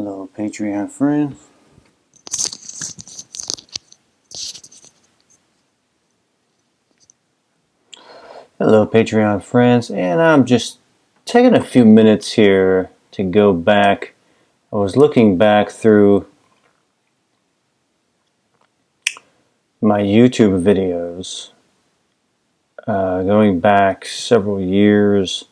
Hello, Patreon friend. Hello, Patreon friends, and I'm just taking a few minutes here to go back. I was looking back through my YouTube videos, going back several years.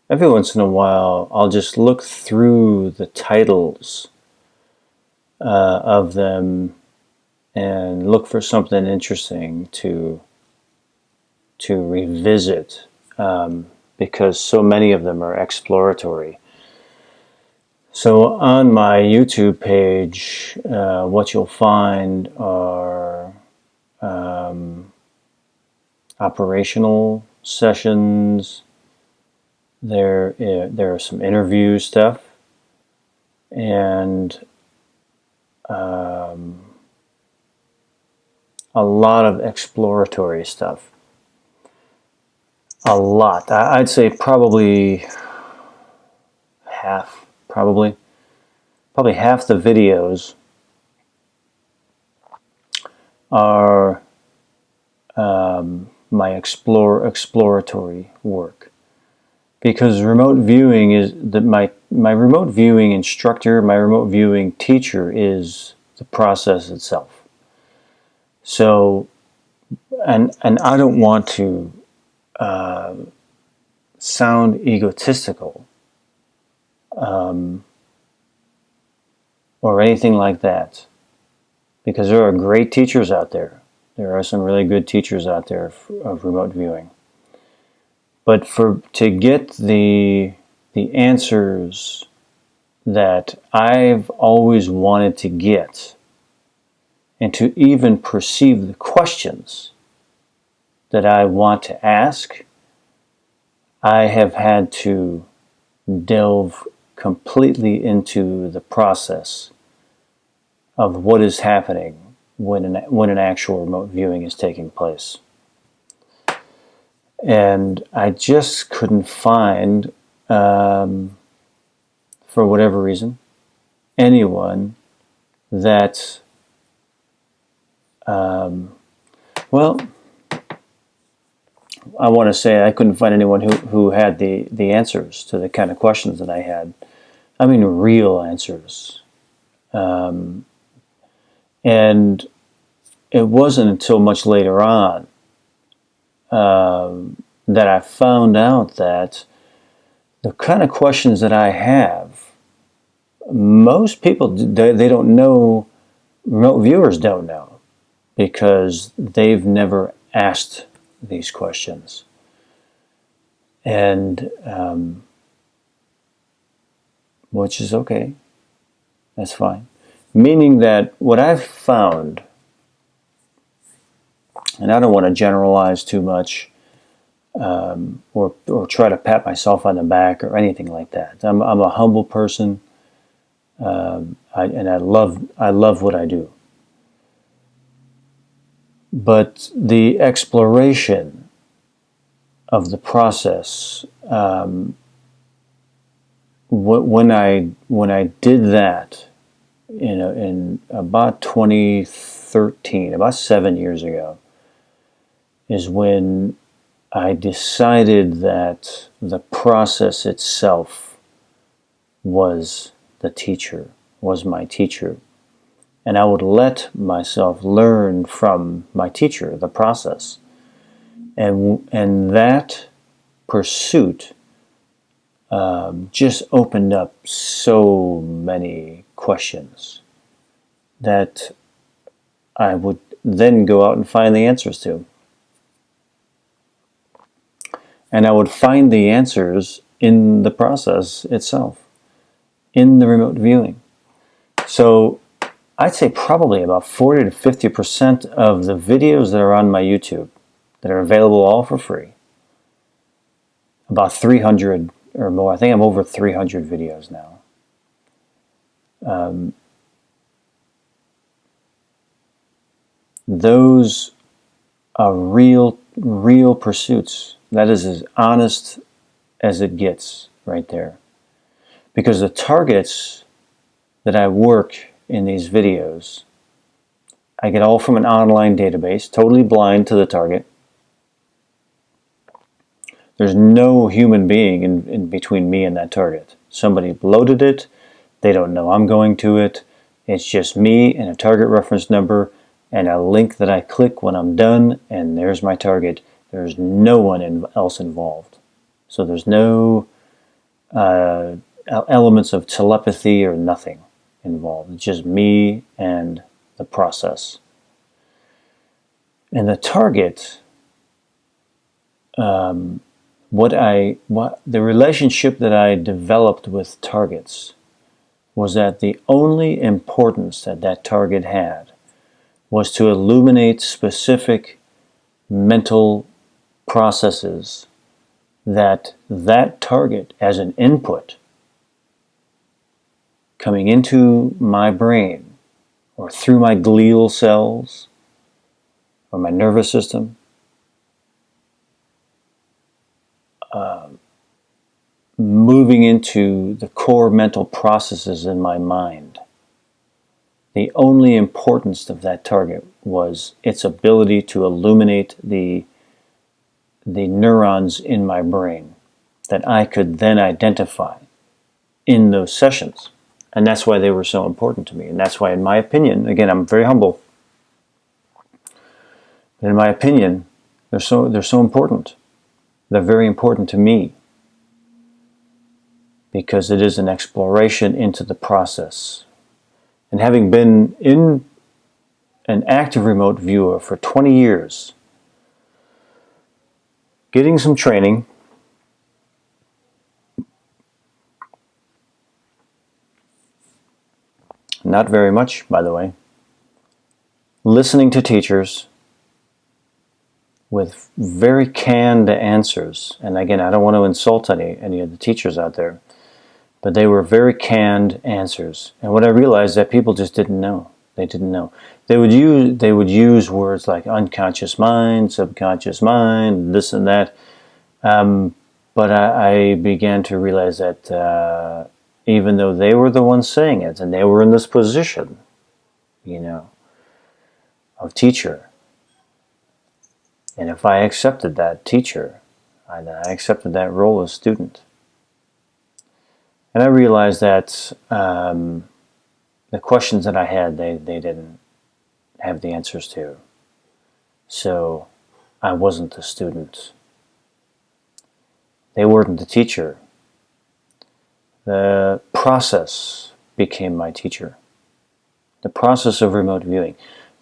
Every once in a while, I'll just look through the titles of them and look for something interesting to revisit, because so many of them are exploratory. So on my YouTube page, what you'll find are operational sessions. There are some interview stuff, and a lot of exploratory stuff. A lot. I'd say probably half. Probably half the videos are my exploratory work, because remote viewing is my remote viewing instructor, my remote viewing teacher is the process itself. So, and I don't want to sound egotistical or anything like that, because there are great teachers out there. There are some really good teachers out there of remote viewing. But to get the answers that I've always wanted to get, and to even perceive the questions that I want to ask, I have had to delve completely into the process of what is happening when an actual remote viewing is taking place. And I just couldn't find, for whatever reason, anyone that, well, I want to say I couldn't find anyone who had the answers to the kind of questions that I had. I mean, real answers. And it wasn't until much later on that I found out that the kind of questions that I have, most people, they don't know, remote viewers don't know, because they've never asked these questions. And which is okay, that's fine. Meaning that what I've found, and I don't want to generalize too much, or try to pat myself on the back or anything like that. I'm a humble person, and I love what I do. But the exploration of the process, when I did that, in about 2013, about 7 years ago, is when I decided that the process itself was the teacher, was my teacher. And I would let myself learn from my teacher, the process. And that pursuit just opened up so many questions that I would then go out and find the answers to. And I would find the answers in the process itself, in the remote viewing. So I'd say probably about 40 to 50% of the videos that are on my YouTube, that are available all for free, about 300 or more, I think I'm over 300 videos now, those are real pursuits. That is as honest as it gets right there. Because the targets that I work in these videos, I get all from an online database, totally blind to the target. There's no human being in between me and that target. Somebody loaded it. They don't know I'm going to it. It's just me and a target reference number and a link that I click when I'm done, and there's my target. There's no one else involved. So there's no elements of telepathy or nothing involved. It's just me and the process. And the target, the relationship that I developed with targets was that the only importance that that target had was to illuminate specific mental processes that target as an input coming into my brain or through my glial cells or my nervous system, moving into the core mental processes in my mind. The only importance of that target was its ability to illuminate the neurons in my brain that I could then identify in those sessions. And that's why they were so important to me. And that's why, in my opinion, again, I'm very humble, but in my opinion, they're so important. They're very important to me because it is an exploration into the process. And having been in an active remote viewer for 20 years, getting some training, not very much, by the way, listening to teachers with very canned answers. And again, I don't want to insult any of the teachers out there, but they were very canned answers. And what I realized that people just didn't know. They didn't know. They would use words like unconscious mind, subconscious mind, this and that. But I began to realize that even though they were the ones saying it, and they were in this position, of teacher, and if I accepted that teacher, I accepted that role as student. And I realized that the questions that I had, they didn't have the answers to. So I wasn't a student. They weren't the teacher. The process became my teacher. The process of remote viewing.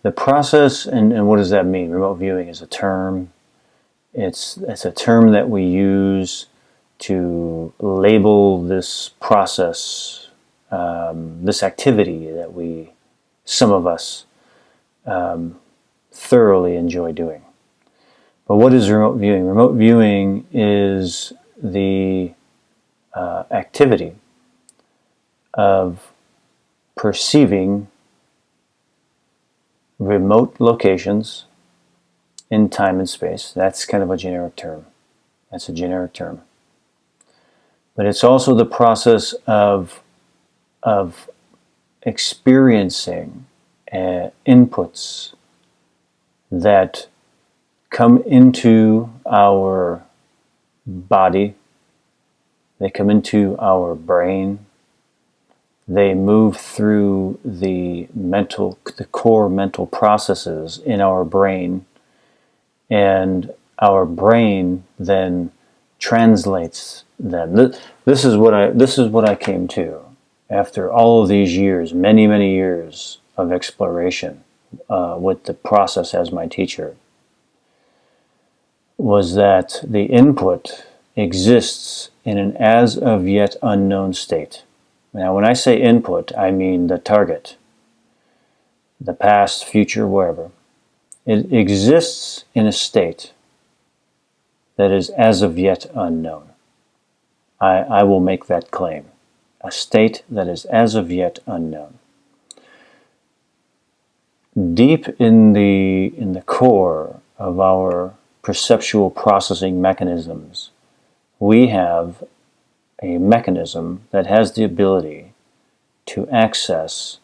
The process, and what does that mean? Remote viewing is a term. It's a term that we use to label this process, this activity that some of us thoroughly enjoy doing. But what is remote viewing? Remote viewing is the activity of perceiving remote locations in time and space. That's kind of a generic term. That's a generic term. But it's also the process of experiencing inputs that come into our body, they come into our brain, they move through the core mental processes in our brain, and our brain then translates them. This is what I came to after all of these years, many years of exploration with the process as my teacher, was that the input exists in an as of yet unknown state. Now, when I say input, I mean the target, the past, future, wherever. It exists in a state that is as of yet unknown. I will make that claim. A state that is as of yet unknown. Deep in the core of our perceptual processing mechanisms, we have a mechanism that has the ability to access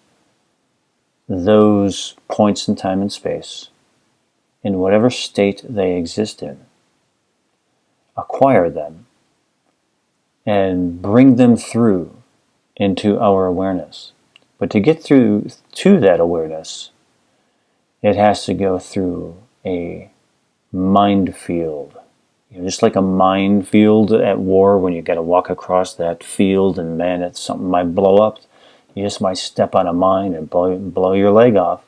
those points in time and space in whatever state they exist in, acquire them, and bring them through into our awareness. But to get through to that awareness, it has to go through a mind field. Just like a minefield at war, when you got to walk across that field and man, it's something might blow up. You just might step on a mine and blow your leg off.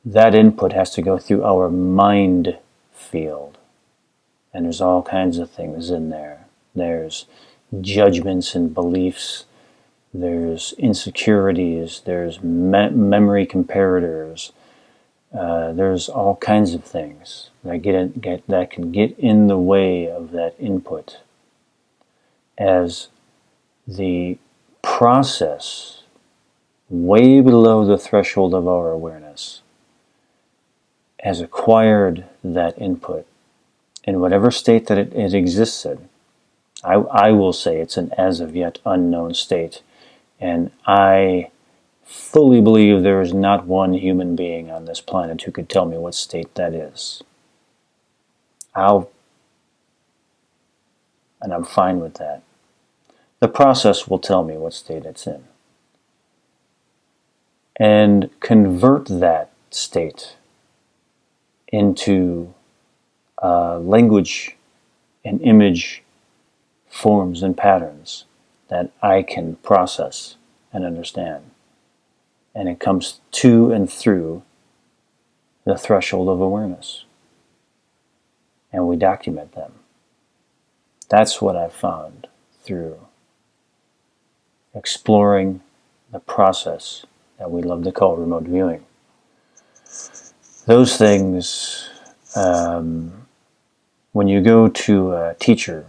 That input has to go through our mind field. And there's all kinds of things in there. There's judgments and beliefs. There's insecurities. There's memory comparators. There's all kinds of things that can get in the way of that input as the process way below the threshold of our awareness has acquired that input in whatever state that it exists in. I will say it's an as of yet unknown state, and I fully believe there is not one human being on this planet who could tell me what state that is. And I'm fine with that. The process will tell me what state it's in. And convert that state into language and image forms and patterns that I can process and understand. And it comes to and through the threshold of awareness. And we document them. That's what I've found through exploring the process that we love to call remote viewing. Those things, when you go to a teacher,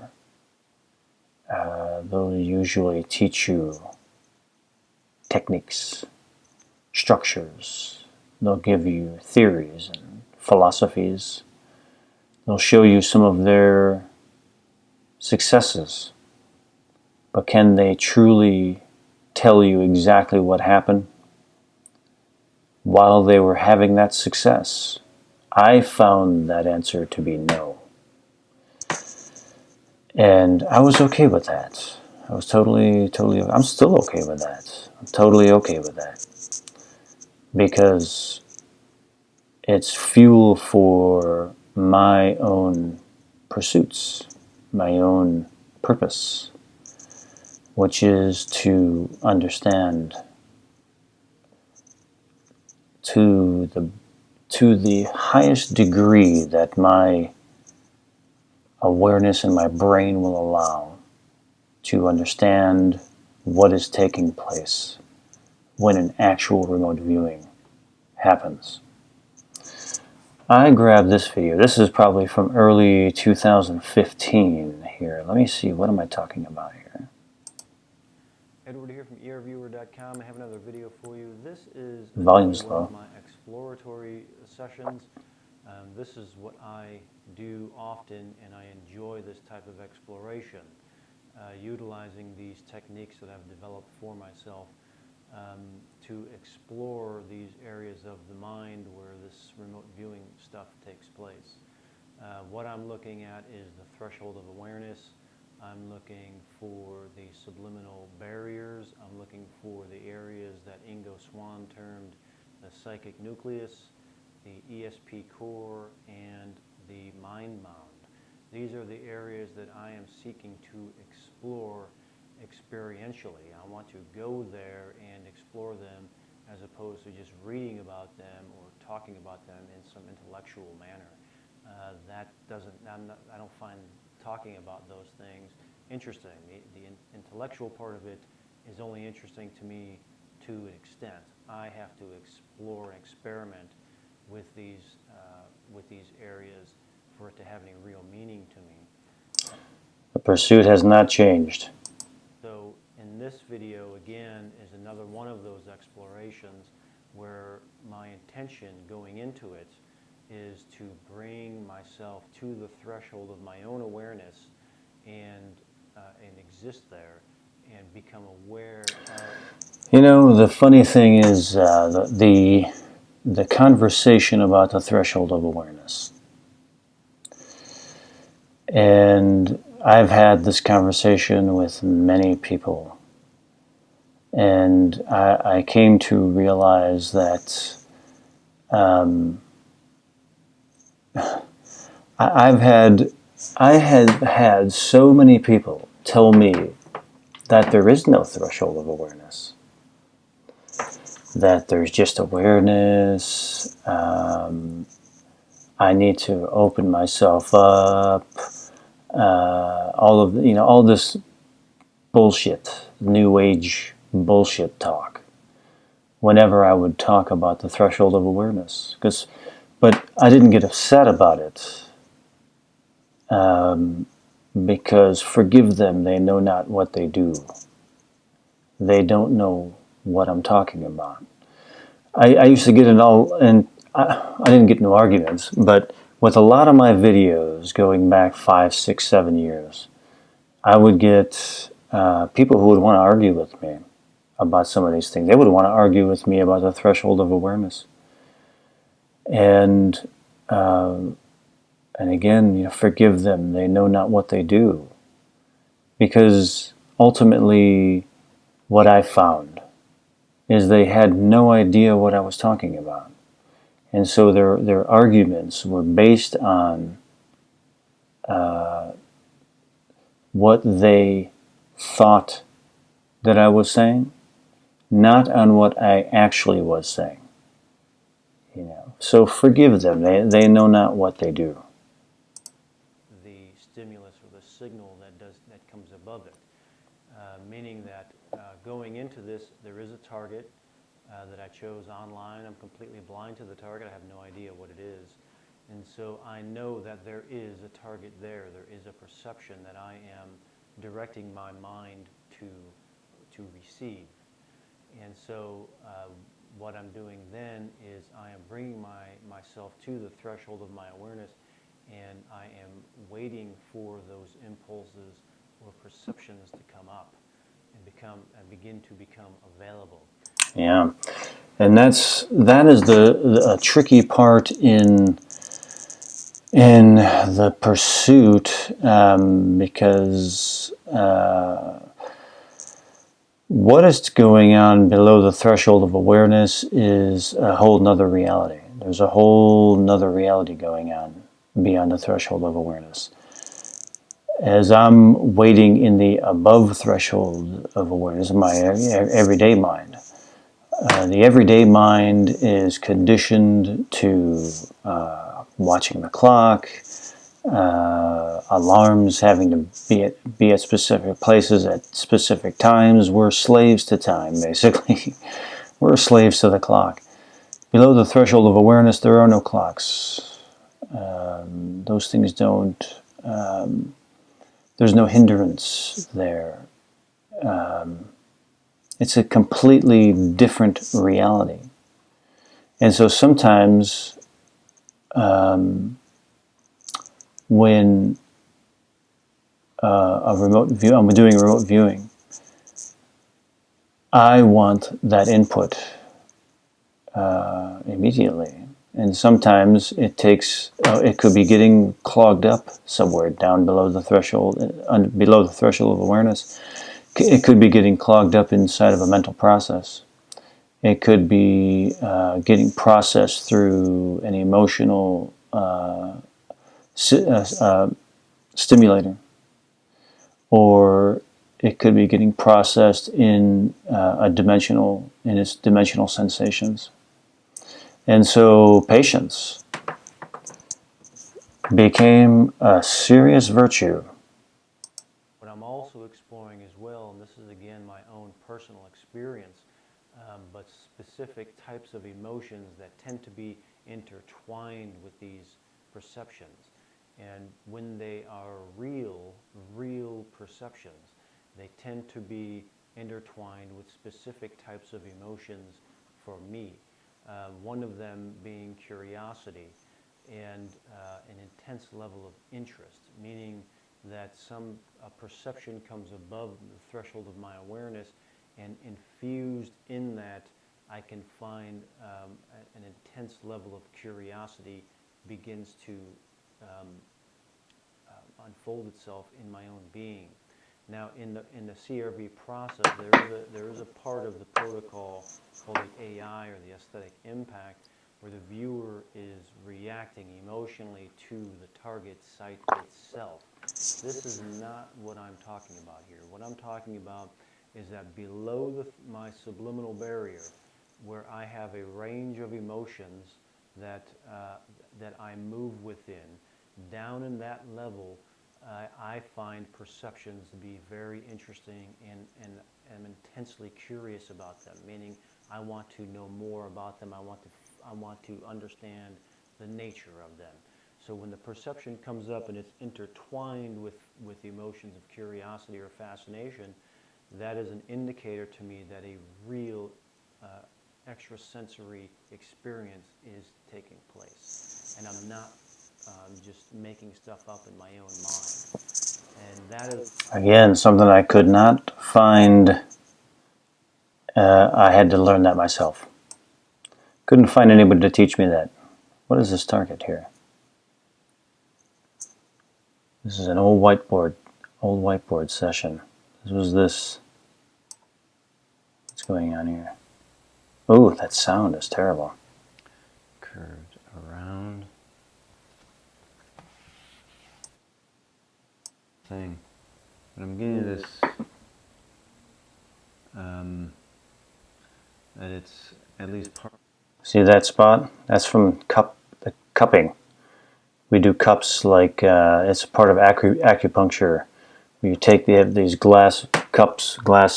they'll usually teach you techniques, structures. They'll give you theories and philosophies. They'll show you some of their successes. But can they truly tell you exactly what happened while they were having that success? I found that answer to be no. And I was okay with that. I was totally, I'm still okay with that. I'm totally okay with that. Because it's fuel for my own pursuits, my own purpose, which is to understand to the highest degree that my awareness and my brain will allow, to understand what is taking place when an actual remote viewing happens. I grabbed this video. This is probably from early 2015 here. Let me see, what am I talking about here? Edward here from earviewer.com. I have another video for you. This is Volume's one low. of my exploratory sessions. This is what I do often, and I enjoy this type of exploration, utilizing these techniques that I've developed for myself to explore these areas of the mind where this remote viewing stuff takes place. What I'm looking at is the threshold of awareness. I'm looking for the subliminal barriers. I'm looking for the areas that Ingo Swann termed the psychic nucleus, the ESP core, and the mind mound. These are the areas that I am seeking to explore experientially. I want to go there and explore them as opposed to just reading about them or talking about them in some intellectual manner. I don't find talking about those things interesting. The intellectual part of it is only interesting to me to an extent. I have to explore and experiment with these areas for it to have any real meaning to me. The pursuit has not changed. So in this video, again, is another one of those explorations where my intention going into it is to bring myself to the threshold of my own awareness and exist there and become aware of. You know, the funny thing is the conversation about the threshold of awareness. And I've had this conversation with many people. And I came to realize that I have had so many people tell me that there is no threshold of awareness, that there's just awareness. I need to open myself up. All this bullshit, new age bullshit talk. Whenever I would talk about the threshold of awareness, but I didn't get upset about it. Because forgive them, they know not what they do. They don't know what I'm talking about. I used to get in I didn't get into arguments, but with a lot of my videos going back 5, 6, 7 years, I would get people who would want to argue with me about some of these things. They would want to argue with me about the threshold of awareness. And again, forgive them. They know not what they do. Because ultimately, what I found is they had no idea what I was talking about. And so their arguments were based on what they thought that I was saying, not on what I actually was saying. So forgive them. They know not what they do. The stimulus or the signal that comes above it, meaning that going into this, there is a target that I chose online. I'm completely blind to the target. I have no idea what it is. And so I know that there is a target there. There is a perception that I am directing my mind to receive. And so what I'm doing then is I am bringing myself to the threshold of my awareness, and I am waiting for those impulses or perceptions to come up and begin to become available. Yeah, and that is the tricky part in the pursuit, because what is going on below the threshold of awareness is a whole nother reality. There's a whole nother reality going on beyond the threshold of awareness. As I'm waiting in the above threshold of awareness, my everyday mind, the everyday mind is conditioned to watching the clock, alarms having to be at specific places at specific times. We're slaves to time, basically. We're slaves to the clock. Below the threshold of awareness, there are no clocks. Those things don't... there's no hindrance there. It's a completely different reality. And so sometimes when I'm doing a remote viewing, I want that input immediately. And sometimes it takes, it could be getting clogged up somewhere down below the threshold, below the threshold of awareness. It could be getting clogged up inside of a mental process. It could be getting processed through an emotional stimulator, or it could be getting processed in its dimensional sensations. And so patience became a serious virtue. What I'm also exploring as well, and this is again my own personal experience, but specific types of emotions that tend to be intertwined with these perceptions. And when they are real perceptions, they tend to be intertwined with specific types of emotions for me. One of them being curiosity and an intense level of interest, meaning that some perception comes above the threshold of my awareness, and infused in that, I can find an intense level of curiosity begins to unfold itself in my own being. Now, in the CRV process, there is a part of the protocol called the AI, or the aesthetic impact, where the viewer is reacting emotionally to the target site itself. This is not what I'm talking about here. What I'm talking about is that below my subliminal barrier, where I have a range of emotions that I move within, down in that level, I find perceptions to be very interesting, and am intensely curious about them, meaning I want to know more about them. I want to understand the nature of them. So when the perception comes up and it's intertwined with emotions of curiosity or fascination, that is an indicator to me that a real extrasensory experience is taking place. And I'm not just making stuff up in my own mind. And that is, again, something I could not find. I had to learn that myself. Couldn't find anybody to teach me that. What is this target here? This is an old whiteboard session. This was this. What's going on here? Oh, that sound is terrible. curved around thing. But I'm getting this that it's at least part. See that spot? That's from the cupping. We do cups like it's part of acupuncture. You take these glass cups, they're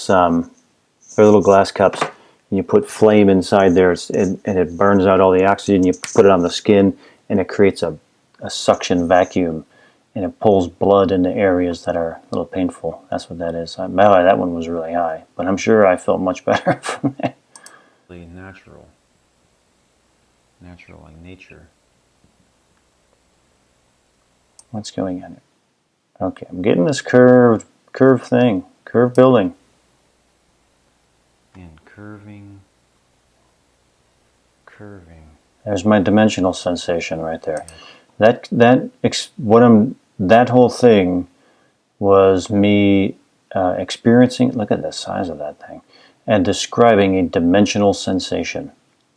little glass cups, and you put flame inside there, and it burns out all the oxygen. You put it on the skin, and it creates a suction vacuum, and it pulls blood into areas that are a little painful. That's what that is. That one was really high, but I'm sure I felt much better from that. Natural like nature. What's going on here? Okay, I'm getting this curved building. And curving. There's my dimensional sensation right there. That whole thing was me experiencing. Look at the size of that thing, and describing a dimensional sensation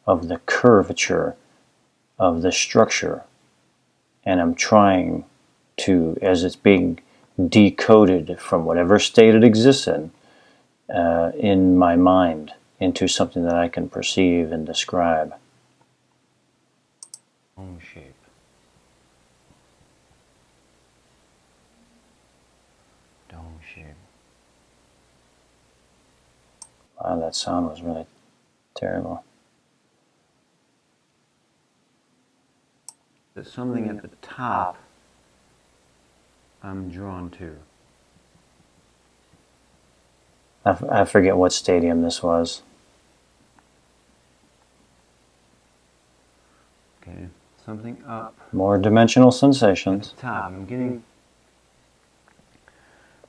of the curvature of the structure, and I'm trying to, as it's being decoded from whatever state it exists in my mind, into something that I can perceive and describe. Dome shape. Wow, that sound was really terrible. There's something at the top I'm drawn to. I forget what stadium this was. Okay, something up. More dimensional sensations. At the top.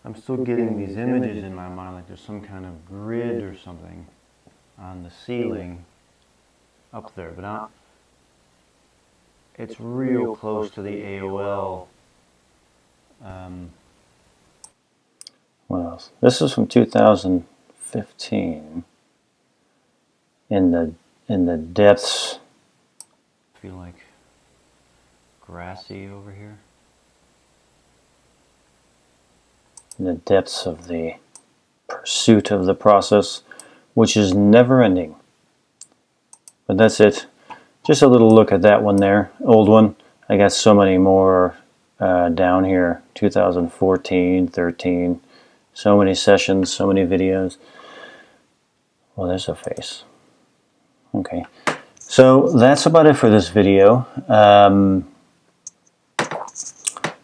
I'm still getting these images in my mind, like there's some kind of grid or something on the ceiling up there, but it's real close to the AOL. What else? This is from 2015. In the depths. I feel like grassy over here. In the depths of the pursuit of the process, which is never ending. But that's it. Just a little look at that one there, old one. I got so many more down here, 2014, 13. So many sessions, so many videos. Well, there's a face. Okay. So that's about it for this video.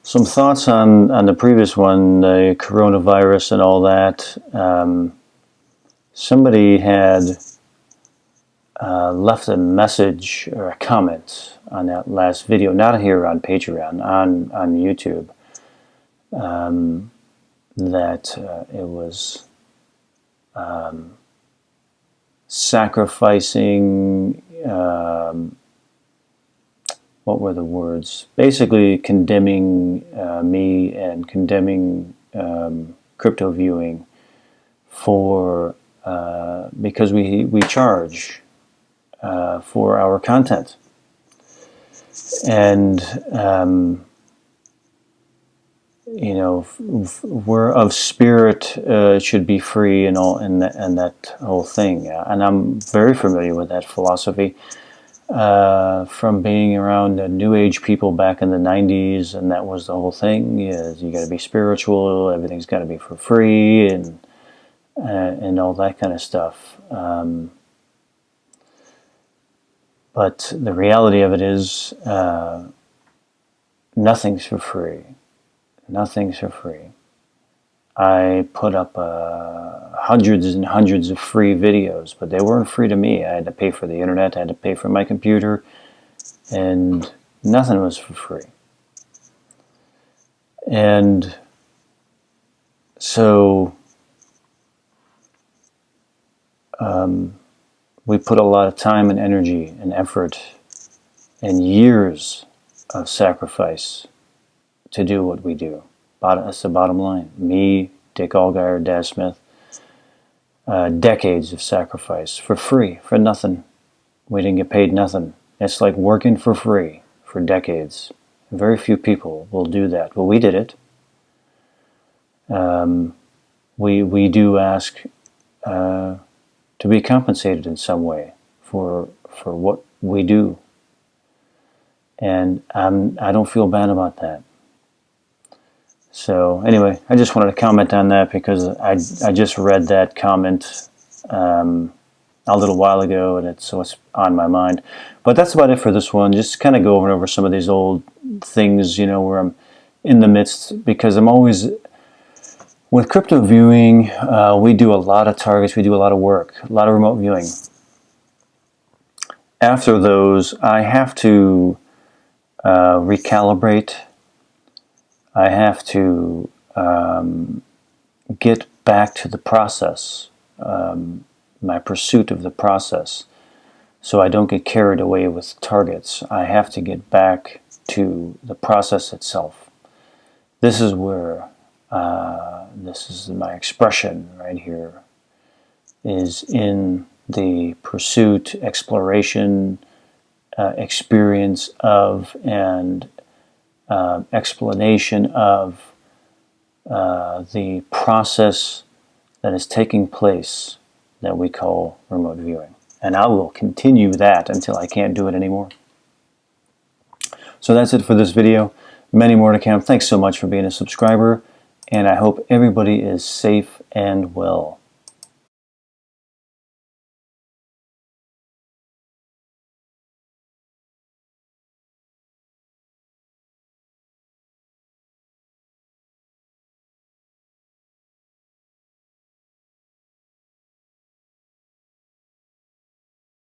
Some thoughts on the previous one, the coronavirus and all that. Somebody had left a message or a comment on that last video, not here on Patreon, on YouTube. that it was sacrificing, what were the words? Basically condemning me and condemning crypto viewing for because we charge for our content, and you know, we're of spirit, it should be free, and all, and that whole thing. And I'm very familiar with that philosophy from being around the New Age people back in the '90s, and that was the whole thing. Is you got to be spiritual, everything's got to be for free, and all that kind of stuff. But the reality of it is, nothing's for free. Nothing's for free. I put up hundreds and hundreds of free videos, but they weren't free to me. I had to pay for the internet, I had to pay for my computer, and nothing was for free. And so we put a lot of time and energy and effort and years of sacrifice to do what we do. That's the bottom line. Me, Dick Allgaier, Daz Smith, decades of sacrifice for free, for nothing. We didn't get paid nothing. It's like working for free for decades. Very few people will do that. Well, we did it. We do ask to be compensated in some way for what we do, and I don't feel bad about that. So anyway, I just wanted to comment on that because I just read that comment a little while ago, and it's on my mind. But that's about it for this one. Just kind of going over some of these old things, you know, where I'm in the midst, because I'm always with crypto viewing. We do a lot of targets, we do a lot of work, a lot of remote viewing. After those, I have to recalibrate. I have to get back to the process, my pursuit of the process, so I don't get carried away with targets. I have to get back to the process itself. This is where, this is my expression right here, is in the pursuit, exploration, experience of, and explanation of the process that is taking place that we call remote viewing. And I will continue that until I can't do it anymore. So that's it for this video. Many more to come. Thanks so much for being a subscriber, and I hope everybody is safe and well.